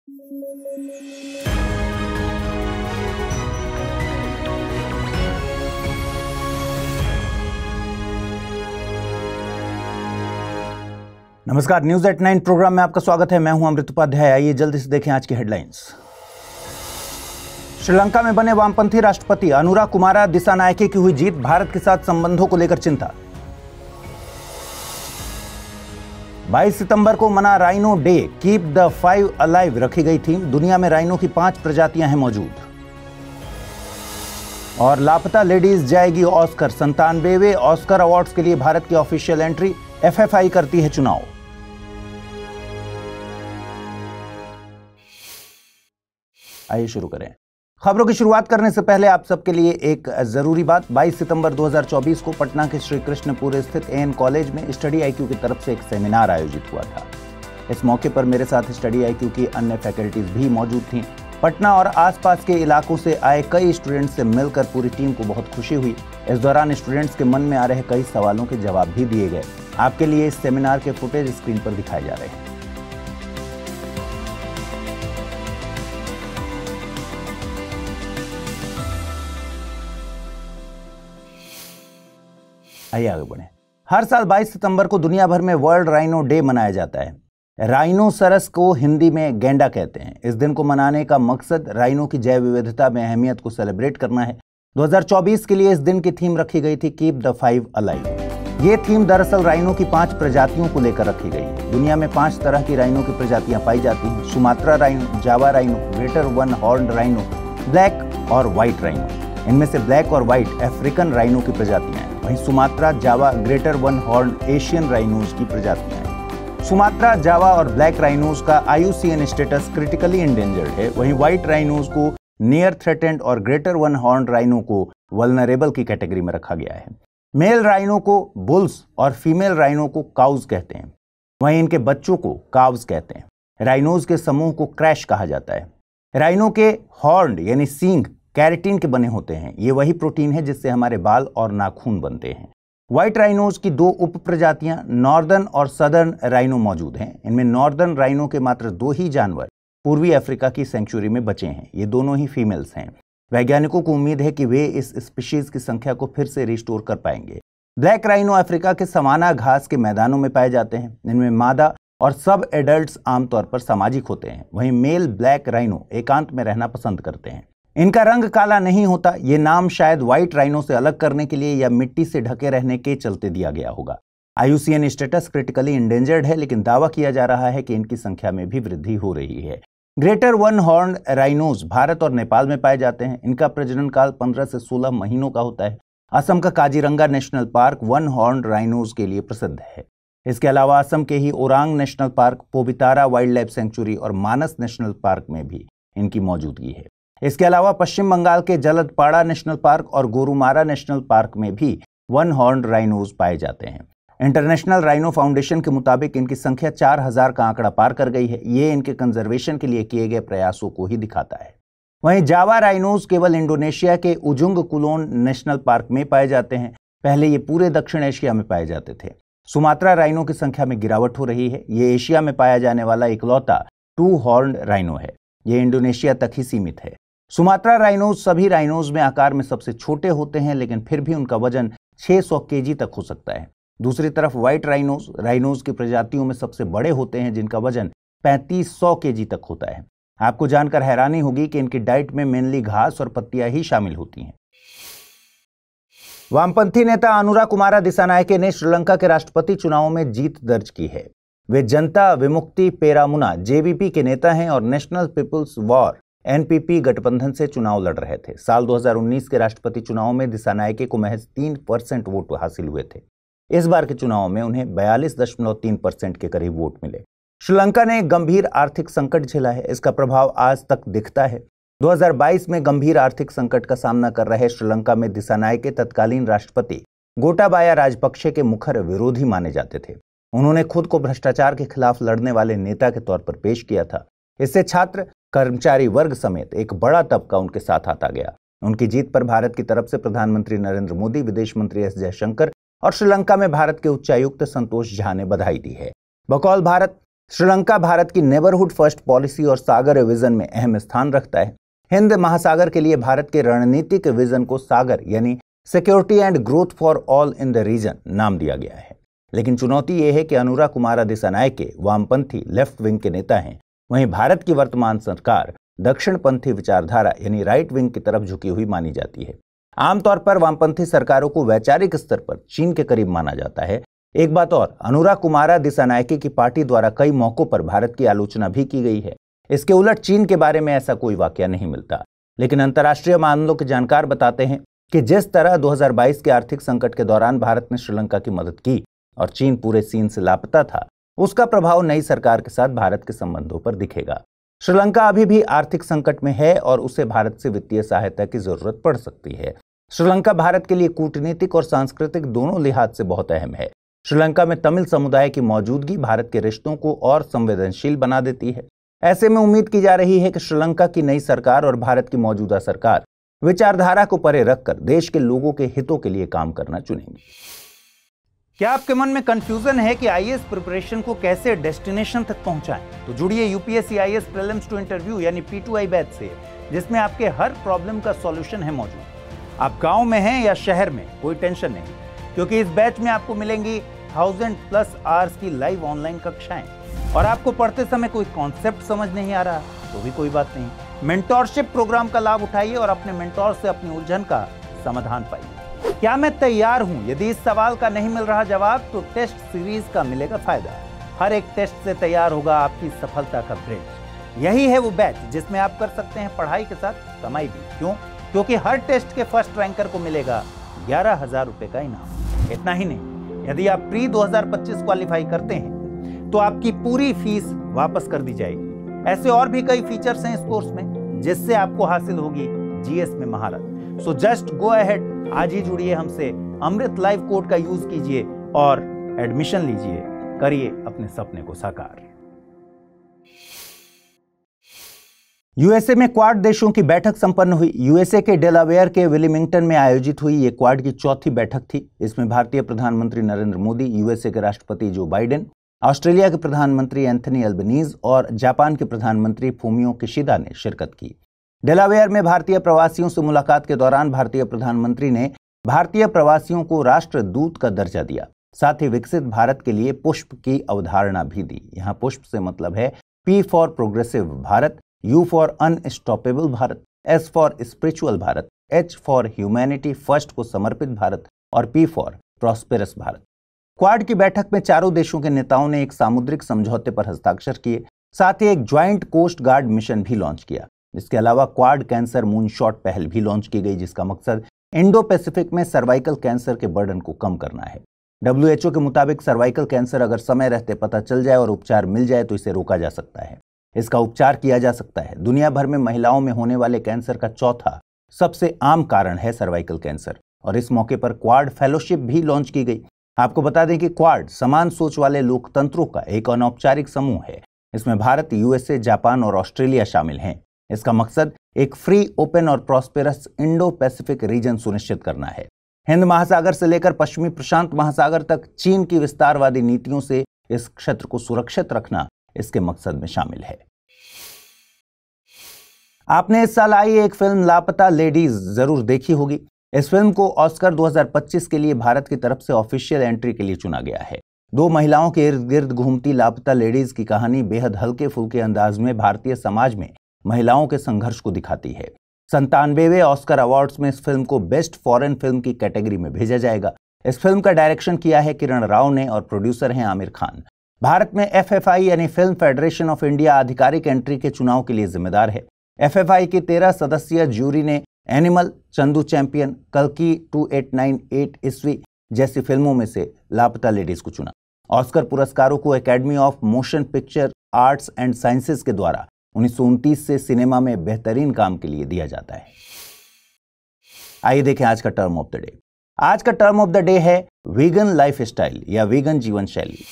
नमस्कार, news at 9 programme में आपका स्वागत है। मैं हूं अमृत उपाध्याय। आइए जल्दी से देखें आज की हेडलाइंस। श्रीलंका में बने वामपंथी राष्ट्रपति अनुरा कुमारा दिसानायके की हुई जीत, भारत के साथ संबंधों को लेकर चिंता। 22 सितंबर को मना rhino day, keep the 5 alive रखी गई थीम। दुनिया में राइनो की 5 प्रजातियां हैं मौजूद। और लापता लेडीज जाएगी ऑस्कर, 97वें ऑस्कर अवार्ड्स के लिए भारत की ऑफिशियल एंट्री। एफएफआई करती है चुनाव। आइए शुरू करें। खबरों की शुरुआत करने से पहले आप सबके लिए एक जरूरी बात। 22 सितंबर 2024 को पटना के श्री कृष्णपुर स्थित एएन कॉलेज में स्टडी आईक्यू की तरफ से एक सेमिनार आयोजित हुआ था। इस मौके पर मेरे साथ स्टडी आईक्यू की अन्य फैकल्टीज भी मौजूद थीं। पटना और आसपास के इलाकों से आए कई स्टूडेंट्स से मिलकर पूरी टीम को बहुत खुशी हुई। इस दौरान स्टूडेंट्स के मन में आ रहे कई सवालों के जवाब भी दिए गए। आपके लिए इस सेमिनार के फुटेज स्क्रीन पर दिखाए जा रहे हैं। आइए आगे बढ़ें। हर साल 22 सितंबर को दुनिया भर में वर्ल्ड राइनो डे मनाया जाता है। राइनोसरस को हिंदी में गैंडा कहते हैं। इस दिन को मनाने का मकसद राइनो की जैव विविधता में अहमियत को सेलिब्रेट करना है। 2024 के लिए इस दिन की थीम रखी गई थी कीप द 5 अलाइव। ये थीम दरअसल राइनो की 5 प्रजातियों को लेकर रखी गई है। दुनिया में 5 तरह की राइनो की प्रजातियां पाई जाती हैं: Sumatra rhino, Java rhino, greater one horned rhino, black और व्हाइट राइनो। इनमें से ब्लैक और व्हाइट अफ्रीकन राइनो की प्रजातियां हैं, वहीं Sumatra, Java, greater one horned Asian rhinos की प्रजातियां हैं। सुमात्रा, जावा और ब्लैक राइनोज का IUCN स्टेटस क्रिटिकली इंडेंजर्ड है, वहीं व्हाइट राइनोज को नियर थ्रेटेंड और ग्रेटर वन हॉर्न्ड राइनो को वल्नरेबल की कैटेगरी में रखा गया है। मेल राइनो को बुल्स और फीमेल राइनो को काउज कहते हैं, वहीं इनके बच्चों को काव्स कहते हैं। राइनोज के समूह को क्रैश कहा जाता है। राइनो के हॉर्न यानी सींग कैरेटिन के बने होते हैं। ये वही प्रोटीन है जिससे हमारे बाल और नाखून बनते हैं। व्हाइट राइनोज की 2 उप प्रजातियां नॉर्दर्न और सदर्न राइनो मौजूद हैं। इनमें नॉर्दर्न राइनो के मात्र 2 ही जानवर पूर्वी अफ्रीका की सेंचुरी में बचे हैं। ये दोनों ही फीमेल्स हैं। वैज्ञानिकों को उम्मीद है कि वे इस स्पीशीज की संख्या को फिर से रिस्टोर कर पाएंगे। ब्लैक राइनो अफ्रीका के सवाना घास के मैदानों में पाए जाते हैं। इनमें मादा और सब एडल्ट्स आमतौर पर सामाजिक होते हैं, वहीं मेल ब्लैक राइनो एकांत में रहना पसंद करते हैं। इनका रंग काला नहीं होता। ये नाम शायद व्हाइट राइनो से अलग करने के लिए या मिट्टी से ढके रहने के चलते दिया गया होगा। IUCN स्टेटस क्रिटिकली इंडेंजर्ड है, लेकिन दावा किया जा रहा है कि इनकी संख्या में भी वृद्धि हो रही है। Greater one horned rhinos Bharat और नेपाल में पाए जाते हैं। इनका प्रजनन काल 15 से 16 महीनों का होता है। असम का Kaziranga national park one horned rhinos के लिए प्रसिद्ध है। इसके अलावा असम के ही Orang national park, Pobitora wild life sanctuary और मानस नेशनल पार्क में भी इनकी मौजूदगी है। इसके अलावा पश्चिम बंगाल के जलदपाड़ा नेशनल पार्क और गोरुमारा नेशनल पार्क में भी वन हॉर्न्ड राइनोज पाए जाते हैं। इंटरनेशनल राइनो फाउंडेशन के मुताबिक इनकी संख्या 4000 का आंकड़ा पार कर गई है। ये इनके कंजर्वेशन के लिए किए गए प्रयासों को ही दिखाता है। वहीं जावा राइनोज केवल इंडोनेशिया के उजुंग कुलोन नेशनल पार्क में पाए जाते हैं। पहले ये पूरे दक्षिण एशिया में पाए जाते थे। सुमात्रा राइनो की संख्या में गिरावट हो रही है। ये एशिया में पाया जाने वाला इकलौता 2 हॉर्न्ड राइनो है। ये इंडोनेशिया तक ही सीमित है। सुमात्रा राइनोज सभी राइनोज में आकार में सबसे छोटे होते हैं, लेकिन फिर भी उनका वजन 600 केजी तक हो सकता है। दूसरी तरफ व्हाइट राइनोज की प्रजातियों में सबसे बड़े होते हैं, जिनका वजन 3500 केजी तक होता है। आपको जानकर हैरानी होगी कि इनकी डाइट में मेनली घास और पत्तियां ही शामिल होती हैं। वामपंथी नेता अनुरा कुमारा दिसानायके ने श्रीलंका के राष्ट्रपति चुनावों में जीत दर्ज की है। वे जनता विमुक्ति पेरामुना JVP के नेता हैं और नेशनल पीपुल्स वॉर NPP गठबंधन से चुनाव लड़ रहे थे। साल 2019 के राष्ट्रपति चुनाव में दिसानायके को महज 3% वोट हासिल हुए थे। इस बार के चुनाव में उन्हें 42.3% के करीब वोट मिले। श्रीलंका ने गंभीर आर्थिक संकट झेला है। इसका प्रभाव आज तक दिखता है। 2022 में गंभीर आर्थिक संकट का सामना कर रहे श्रीलंका में दिसानायके तत्कालीन राष्ट्रपति गोटाबाया राजपक्षे के मुखर विरोधी माने जाते थे। उन्होंने खुद को भ्रष्टाचार के खिलाफ लड़ने वाले नेता के तौर पर पेश किया था। इससे छात्र, कर्मचारी वर्ग समेत एक बड़ा तबका उनके साथ आता गया। उनकी जीत पर भारत की तरफ से प्रधानमंत्री नरेंद्र मोदी, विदेश मंत्री एस जयशंकर और श्रीलंका में भारत के उच्चायुक्त संतोष झा ने बधाई दी है। बकौल भारत, श्रीलंका भारत की नेबरहुड फर्स्ट पॉलिसी और सागर विजन में अहम स्थान रखता है। हिंद महासागर के लिए भारत के रणनीतिक विजन को सागर यानी security and growth for all in the region नाम दिया गया है। लेकिन चुनौती यह है कि अनुरा कुमारा दिसानायके वामपंथी लेफ्ट विंग के नेता हैं, वहीं भारत की वर्तमान सरकार दक्षिणपंथी विचारधारा यानी राइट विंग की तरफ झुकी हुई मानी जाती है। आमतौर पर वामपंथी सरकारों को वैचारिक स्तर पर चीन के करीब माना जाता है। एक बात और, अनुरा कुमारा दिसानायके की पार्टी द्वारा कई मौकों पर भारत की आलोचना भी की गई है। इसके उलट चीन के बारे में ऐसा कोई वाकया नहीं मिलता। लेकिन अंतर्राष्ट्रीय मामलों के जानकार बताते हैं कि जिस तरह 2022 के आर्थिक संकट के दौरान भारत ने श्रीलंका की मदद की और चीन पूरे सीन से लापता था, उसका प्रभाव नई सरकार के साथ भारत के संबंधों पर दिखेगा। श्रीलंका अभी भी आर्थिक संकट में है और उसे भारत से वित्तीय सहायता की जरूरत पड़ सकती है। श्रीलंका भारत के लिए कूटनीतिक और सांस्कृतिक दोनों लिहाज से बहुत अहम है। श्रीलंका में तमिल समुदाय की मौजूदगी भारत के रिश्तों को और संवेदनशील बना देती है। ऐसे में उम्मीद की जा रही है कि श्रीलंका की नई सरकार और भारत की मौजूदा सरकार विचारधारा को परे रखकर देश के लोगों के हितों के लिए काम करना चुनेंगी। क्या आपके मन में कंफ्यूजन है कि आईएएस प्रिपरेशन को कैसे डेस्टिनेशन तक पहुंचाएं? तो जुड़िए UPSC IAS prelims to interview यानी P2I बैच से, जिसमें आपके हर प्रॉब्लम का सॉल्यूशन है मौजूद। आप गांव में हैं या शहर में, कोई टेंशन नहीं, क्योंकि इस बैच में आपको मिलेंगी 1000+ आवर्स की लाइव ऑनलाइन कक्षाएं। और आपको पढ़ते समय कोई कॉन्सेप्ट समझ नहीं आ रहा तो भी कोई बात नहीं, मेंटोरशिप प्रोग्राम का लाभ उठाइए और अपने मेंटोर से अपनी उलझन का समाधान पाइए। क्या मैं तैयार हूं? यदि इस सवाल का नहीं मिल रहा जवाब तो टेस्ट सीरीज का मिलेगा फायदा। हर एक टेस्ट से तैयार होगा आपकी सफलता का ब्रिज। यही है वो बैच जिसमें आप कर सकते हैं पढ़ाई के साथ कमाई भी। क्यों? क्योंकि हर टेस्ट के फर्स्ट रैंकर को मिलेगा 11,000 रुपए का इनाम। इतना ही नहीं, यदि आप प्री 2025 क्वालिफाई करते हैं तो आपकी पूरी फीस वापस कर दी जाएगी। ऐसे और भी कई फीचर्स हैं इस कोर्स में जिससे आपको हासिल होगी जीएस में महारत। सो जस्ट गो अहेड, आज ही जुड़िए हमसे, अमृत लाइव कोड का यूज कीजिए और एडमिशन लीजिए, करिए अपने सपने को साकार। यूएसए में क्वाड देशों की बैठक संपन्न हुई। यूएसए के डेलावेयर के विलिमिंगटन में आयोजित हुई ये क्वाड की चौथी बैठक थी। इसमें भारतीय प्रधानमंत्री नरेंद्र मोदी, यूएसए के राष्ट्रपति जो बाइडेन, ऑस्ट्रेलिया के प्रधानमंत्री एंथनी अल्बनीज और जापान के प्रधानमंत्री फूमियो किशिदा ने शिरकत की। डेलावेयर में भारतीय प्रवासियों से मुलाकात के दौरान भारतीय प्रधानमंत्री ने भारतीय प्रवासियों को राष्ट्रदूत का दर्जा दिया। साथ ही विकसित भारत के लिए पुष्प की अवधारणा भी दी। यहाँ पुष्प से मतलब है P for progressive Bharat, U for unstoppable Bharat, S for spiritual Bharat, H for humanity first को समर्पित भारत और P for prosperous Bharat. Quad की बैठक में चारों देशों के नेताओं ने एक सामुद्रिक समझौते पर हस्ताक्षर किए। साथ ही एक ज्वाइंट कोस्ट गार्ड मिशन भी लॉन्च किया। इसके अलावा क्वाड कैंसर मूनशॉट पहल भी लॉन्च की गई, जिसका मकसद इंडो पैसिफिक में सर्वाइकल कैंसर के बर्डन को कम करना है। WHO के मुताबिक सर्वाइकल कैंसर अगर समय रहते पता चल जाए और उपचार मिल जाए तो इसे रोका जा सकता है, इसका उपचार किया जा सकता है। दुनिया भर में महिलाओं में होने वाले कैंसर का चौथा सबसे आम कारण है सर्वाइकल कैंसर। और इस मौके पर क्वाड फेलोशिप भी लॉन्च की गई। आपको बता दें कि क्वाड समान सोच वाले लोकतंत्रों का एक अनौपचारिक समूह है। इसमें भारत, यूएसए, जापान और ऑस्ट्रेलिया शामिल हैं। इसका मकसद एक फ्री, ओपन और प्रॉस्पेरस इंडो पैसिफिक रीजन सुनिश्चित करना है। हिंद महासागर से लेकर पश्चिमी प्रशांत महासागर तक चीन की विस्तारवादी नीतियों से इस क्षेत्र को सुरक्षित रखना इसके मकसद में शामिल है। आपने इस साल आई एक फिल्म लापता लेडीज जरूर देखी होगी। इस फिल्म को ऑस्कर 2025 के लिए भारत की तरफ से ऑफिशियल एंट्री के लिए चुना गया है। दो महिलाओं के इर्द गिर्द घूमती लापता लेडीज की कहानी बेहद हल्के फुल्के अंदाज में भारतीय समाज में महिलाओं के संघर्ष को दिखाती है। 97वें ऑस्कर अवार्ड्स में इस फिल्म को बेस्ट फॉरेन फिल्म की कैटेगरी में भेजा जाएगा। इस फिल्म का डायरेक्शन किया है किरण राव ने और प्रोड्यूसर हैं आमिर खान। भारत में FFI यानी फिल्म फेडरेशन ऑफ इंडिया आधिकारिक एंट्री के चुनाव के लिए जिम्मेदार है। FFI की 13 सदस्यीय ज्यूरी ने एनिमल, चंदू चैंपियन, कल्कि 2898 ईस्वी जैसी फिल्मों में से लापता लेडीज को चुना। ऑस्कर पुरस्कारों को academy of motion picture arts and sciences के द्वारा 1929 से सिनेमा में बेहतरीन काम के लिए दिया जाता है। आइए देखें आज का टर्म ऑफ द डे। आज का टर्म ऑफ द डे है वीगन लाइफस्टाइल या वीगन जीवन शैली।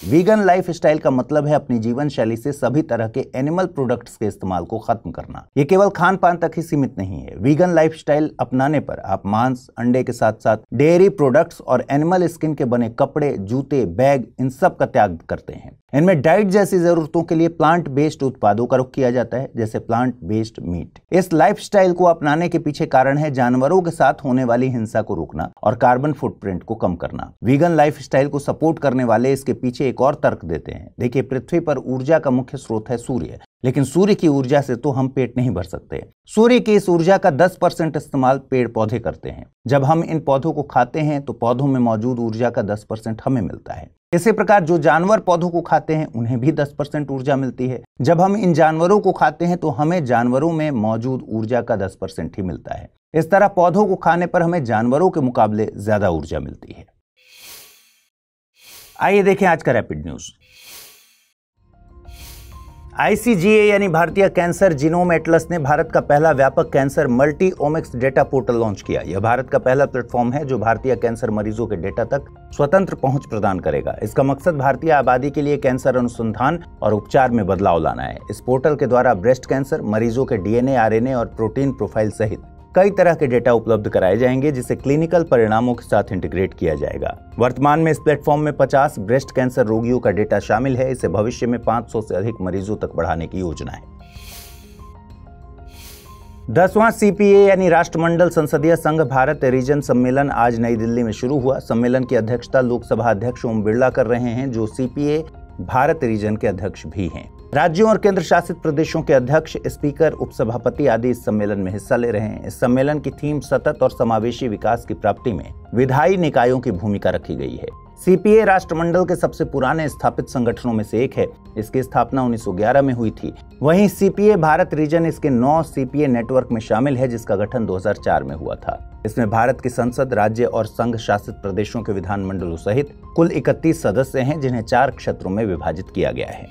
वीगन लाइफस्टाइल का मतलब है अपनी जीवन शैली से सभी तरह के एनिमल प्रोडक्ट्स के इस्तेमाल को खत्म करना। ये केवल खान पान तक ही सीमित नहीं है। वीगन लाइफस्टाइल अपनाने पर आप मांस, अंडे के साथ साथ डेयरी प्रोडक्ट्स और एनिमल स्किन के बने कपड़े, जूते, बैग, इन सब का त्याग करते हैं। इनमें डाइट जैसी जरूरतों के लिए प्लांट बेस्ड उत्पादों का रुख किया जाता है, जैसे प्लांट बेस्ड मीट। इस लाइफस्टाइल को अपनाने के पीछे कारण है जानवरों के साथ होने वाली हिंसा को रोकना और कार्बन फुटप्रिंट को कम करना। वीगन लाइफस्टाइल को सपोर्ट करने वाले इसके पीछे एक और तर्क देते हैं। देखिए, पृथ्वी पर ऊर्जा का मुख्य स्रोत है सूर्य, लेकिन सूर्य की ऊर्जा से तो हम पेट नहीं भर सकते। सूर्य की इस ऊर्जा का 10% इस्तेमाल पेड़ पौधे करते हैं। जब हम इन पौधों को खाते हैं तो पौधों में मौजूद ऊर्जा का 10% हमें मिलता है। इसी प्रकार जो जानवर पौधों को खाते हैं उन्हें भी 10% ऊर्जा मिलती है। जब हम इन जानवरों को खाते हैं तो हमें जानवरों में मौजूद ऊर्जा का 10% ही मिलता है। इस तरह पौधों को खाने पर हमें जानवरों के मुकाबले ज्यादा ऊर्जा मिलती है। आइए देखें आज का रैपिड न्यूज। ICGA यानी भारतीय कैंसर जीनोम एटलस ने भारत का पहला व्यापक cancer multi omics data portal launch किया। यह भारत का पहला प्लेटफॉर्म है जो भारतीय कैंसर मरीजों के डेटा तक स्वतंत्र पहुंच प्रदान करेगा। इसका मकसद भारतीय आबादी के लिए कैंसर अनुसंधान और उपचार में बदलाव लाना है। इस पोर्टल के द्वारा ब्रेस्ट कैंसर मरीजों के DNA, RNA और प्रोटीन प्रोफाइल सहित कई तरह के डेटा उपलब्ध कराए जाएंगे, जिसे क्लिनिकल परिणामों के साथ इंटीग्रेट किया जाएगा। वर्तमान में इस प्लेटफॉर्म में 50 ब्रेस्ट कैंसर रोगियों का डेटा शामिल है। इसे भविष्य में 500 से अधिक मरीजों तक बढ़ाने की योजना है। 10वां CPA यानी राष्ट्रमंडल संसदीय संघ भारत रीजन सम्मेलन आज नई दिल्ली में शुरू हुआ। सम्मेलन की अध्यक्षता लोकसभा अध्यक्ष ओम बिरला कर रहे हैं, जो CPA भारत रीजन के अध्यक्ष भी हैं। राज्यों और केंद्र शासित प्रदेशों के अध्यक्ष, स्पीकर, उपसभापति आदि इस सम्मेलन में हिस्सा ले रहे हैं। इस सम्मेलन की थीम सतत और समावेशी विकास की प्राप्ति में विधायी निकायों की भूमिका रखी गई है। CPA राष्ट्रमंडल के सबसे पुराने स्थापित संगठनों में से एक है। इसकी स्थापना 1911 में हुई थी। वहीं CPA भारत रीजन इसके 9 CPA नेटवर्क में शामिल है, जिसका गठन 2004 में हुआ था। इसमें भारत की संसद, राज्य और संघ शासित प्रदेशों के विधानमंडलों सहित कुल 31 सदस्य हैं, जिन्हें 4 क्षेत्रों में विभाजित किया गया है।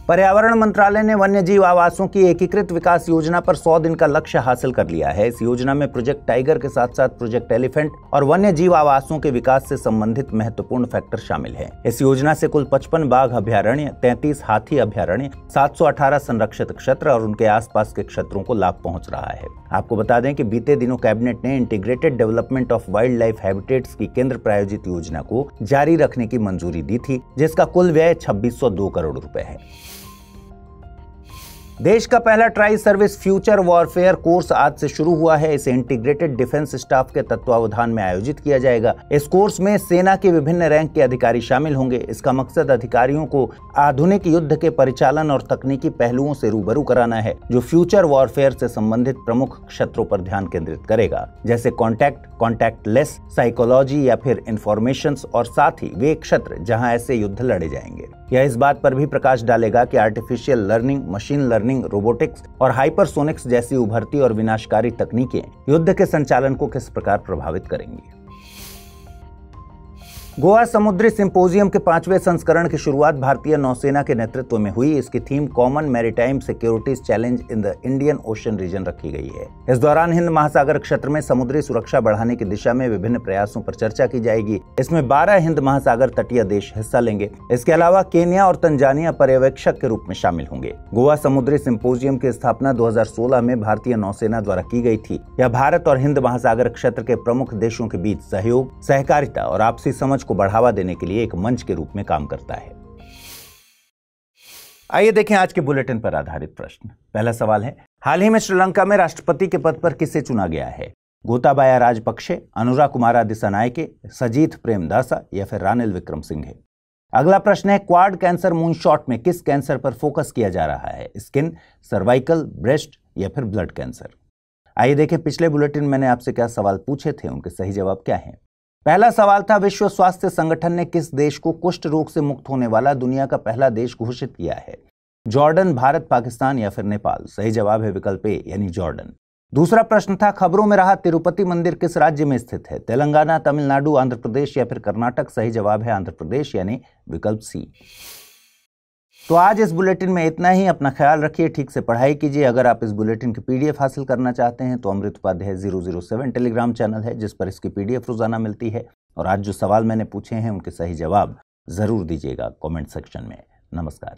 पर्यावरण मंत्रालय ने वन्यजीव आवासों की एकीकृत विकास योजना पर 100 दिन का लक्ष्य हासिल कर लिया है। इस योजना में प्रोजेक्ट टाइगर के साथ साथ प्रोजेक्ट एलिफेंट और वन्यजीव आवासों के विकास से संबंधित महत्वपूर्ण फैक्टर शामिल हैं। इस योजना से कुल 55 बाघ अभयारण्य, 33 हाथी अभयारण्य, 718 संरक्षित क्षेत्र और उनके आसपास के क्षेत्रों को लाभ पहुंच रहा है। आपको बता दें कि बीते दिनों कैबिनेट ने integrated development of wild life habitats की केंद्र प्रायोजित योजना को जारी रखने की मंजूरी दी थी, जिसका कुल व्यय 2602 करोड़ रुपए है। देश का पहला tri service future warfare course आज से शुरू हुआ है। इसे इंटीग्रेटेड डिफेंस स्टाफ के तत्वावधान में आयोजित किया जाएगा। इस कोर्स में सेना के विभिन्न रैंक के अधिकारी शामिल होंगे। इसका मकसद अधिकारियों को आधुनिक युद्ध के परिचालन और तकनीकी पहलुओं से रूबरू कराना है, जो फ्यूचर वॉरफेयर से संबंधित प्रमुख क्षेत्रों पर ध्यान केंद्रित करेगा, जैसे कॉन्टैक्ट, कॉन्टैक्टलेस, साइकोलॉजी या फिर इंफॉर्मेशन, और साथ ही वे क्षेत्र जहां ऐसे युद्ध लड़े जाएंगे। यह इस बात पर भी प्रकाश डालेगा कि artificial learning, machine learning, robotics और हाइपरसोनिक्स जैसी उभरती और विनाशकारी तकनीकें युद्ध के संचालन को किस प्रकार प्रभावित करेंगी। गोवा समुद्री सिंपोजियम के 5वें संस्करण की शुरुआत भारतीय नौसेना के नेतृत्व में हुई। इसकी theme common maritime securities challenge in the Indian Ocean region रखी गई है। इस दौरान हिंद महासागर क्षेत्र में समुद्री सुरक्षा बढ़ाने की दिशा में विभिन्न प्रयासों पर चर्चा की जाएगी। इसमें 12 हिंद महासागर तटीय देश हिस्सा लेंगे। इसके अलावा केन्या और तंजानिया पर्यवेक्षक के रूप में शामिल होंगे। गोवा समुद्री सिंपोजियम की स्थापना 2016 में भारतीय नौसेना द्वारा की गई थी। यह भारत और हिंद महासागर क्षेत्र के प्रमुख देशों के बीच सहयोग, सहकारिता और आपसी समझ को बढ़ावा देने के लिए एक मंच के रूप में काम करता है। आइए देखें आज के बुलेटिन पर आधारित प्रश्न। पहला सवाल है, हाल ही में श्रीलंका में राष्ट्रपति के पद पर किसे चुना गया है? गोताबाया राजपक्षे, अनुरा कुमारा दिसानायके, सजीत प्रेमदासा या फिर रानिल विक्रमसिंघे? अगला प्रश्न है, क्वाड कैंसर मूनशॉट में किस कैंसर पर फोकस किया जा रहा है? स्किन, सर्वाइकल, ब्रेस्ट या फिर ब्लड कैंसर? आइए देखें पिछले बुलेटिन मैंने आपसे क्या सवाल पूछे थे, उनके सही जवाब क्या हैं। पहला सवाल था, विश्व स्वास्थ्य संगठन ने किस देश को कुष्ठ रोग से मुक्त होने वाला दुनिया का पहला देश घोषित किया है? जॉर्डन, भारत, पाकिस्तान या फिर नेपाल? सही जवाब है विकल्प ए यानी जॉर्डन। दूसरा प्रश्न था, खबरों में रहा तिरुपति मंदिर किस राज्य में स्थित है? तेलंगाना, तमिलनाडु, आंध्र प्रदेश या फिर कर्नाटक? सही जवाब है आंध्र प्रदेश यानी विकल्प सी। तो आज इस बुलेटिन में इतना ही। अपना ख्याल रखिए, ठीक से पढ़ाई कीजिए। अगर आप इस बुलेटिन की PDF हासिल करना चाहते हैं तो अमृत उपाध्याय 007 टेलीग्राम चैनल है, जिस पर इसकी PDF रोजाना मिलती है। और आज जो सवाल मैंने पूछे हैं उनके सही जवाब जरूर दीजिएगा कमेंट सेक्शन में। नमस्कार।